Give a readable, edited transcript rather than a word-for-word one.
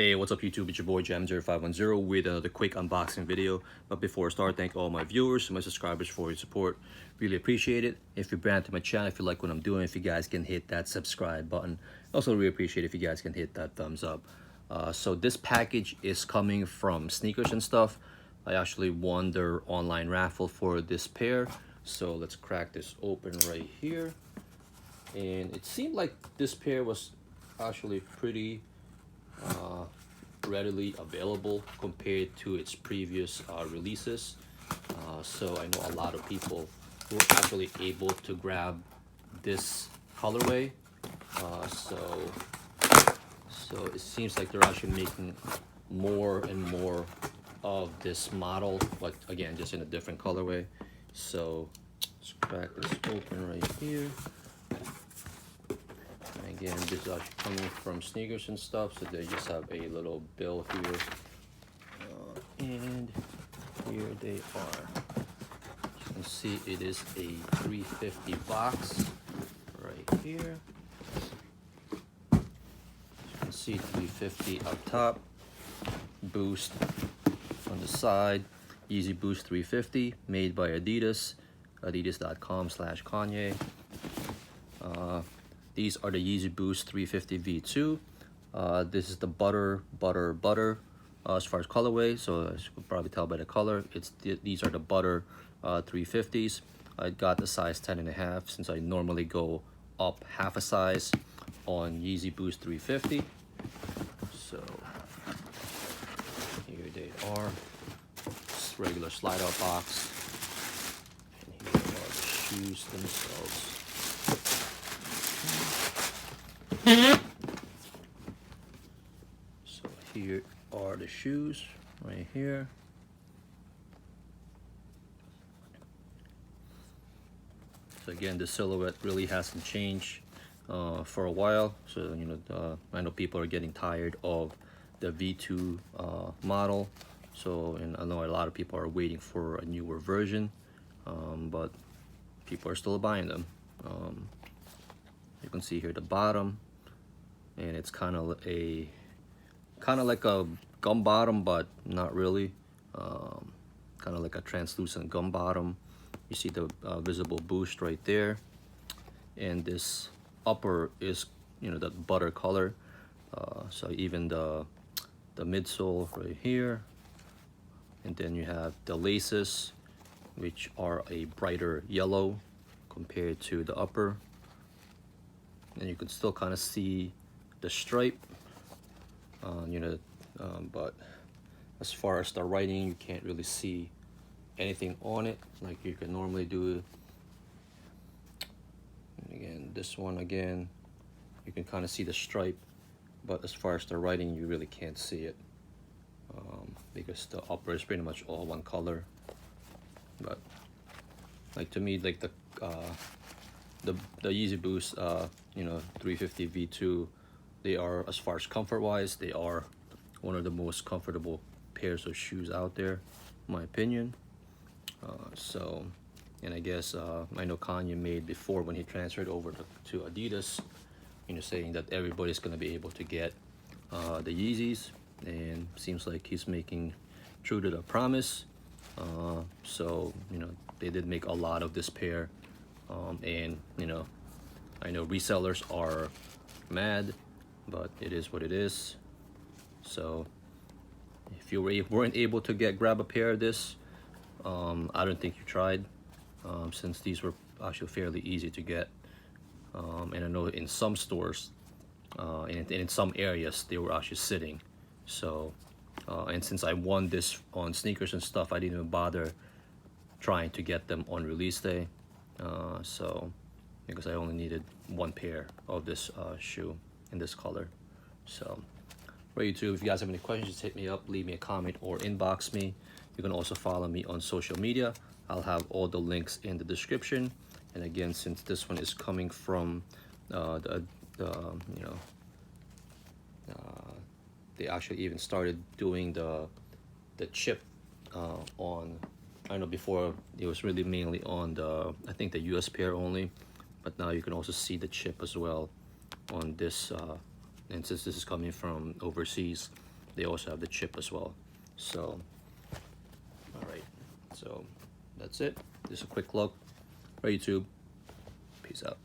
Hey, what's up YouTube? It's your boy Jam0510 with another quick unboxing video. But before I start, thank all my viewers and my subscribers for your support. Really appreciate it. If you're brand to my channel, if you like what I'm doing, if you guys can hit that subscribe button. Also really appreciate if you guys can hit that thumbs up. So this package is coming from Sneakers and Stuff. I actually won their online raffle for this pair. So let's crack this open right here. And it seemed like this pair was actually pretty readily available compared to its previous releases. So I know a lot of people were actually able to grab this colorway. So it seems like they're actually making more and more of this model, but again, just in a different colorway. So let's crack this open right here. Again, this is actually coming from Sneakers and Stuff, so they just have a little bill here. And here they are. As you can see, it is a 350 box right here. As you can see, 350 up top, Boost on the side, Yeezy Boost 350, made by Adidas, adidas.com/Kanye. These are the Yeezy Boost 350 V2. This is the butter as far as colorway. So as you can probably tell by the color, these are the butter 350s. I got the size 10.5 since I normally go up half a size on Yeezy Boost 350. So here they are. Just regular slide out box. And here are the shoes themselves. So here are the shoes right here. So again, the silhouette really hasn't changed for a while. So I know people are getting tired of the V2 model. So, and I know a lot of people are waiting for a newer version, but people are still buying them. You can see here the bottom, and it's kind of like a gum bottom, but not really. Kind of like a translucent gum bottom. You see the visible boost right there, and this upper is the butter color. So even the midsole right here, and then you have the laces, which are a brighter yellow compared to the upper. And you can still kind of see the stripe, but as far as the writing, you can't really see anything on it like you can normally do. And again, this one again, you can kind of see the stripe, but as far as the writing, you really can't see it because the upper is pretty much all one color. But like to me, like the Yeezy Boost 350 V2, they are, as far as comfort wise, they are one of the most comfortable pairs of shoes out there, in my opinion. And I guess I know Kanye made before when he transferred over to Adidas, saying that everybody's going to be able to get the Yeezys, and seems like he's making true to the promise. So they did make a lot of this pair. And I know resellers are mad, but it is what it is. So if you weren't able to grab a pair of this, I don't think you tried, since these were actually fairly easy to get. And I know in some stores and in some areas they were actually sitting. So and since I won this on Sneakers and Stuff, I didn't even bother trying to get them on release day. So because I only needed one pair of this shoe in this color. So for YouTube, if you guys have any questions, just hit me up, leave me a comment, or inbox me. You can also follow me on social media. I'll have all the links in the description. And again, since this one is coming from they actually even started doing the chip on. I know before it was really mainly on I think the US pair only, but now you can also see the chip as well on this. And since this is coming from overseas, they also have the chip as well. So, all right, so that's it. Just a quick look for YouTube. Peace out.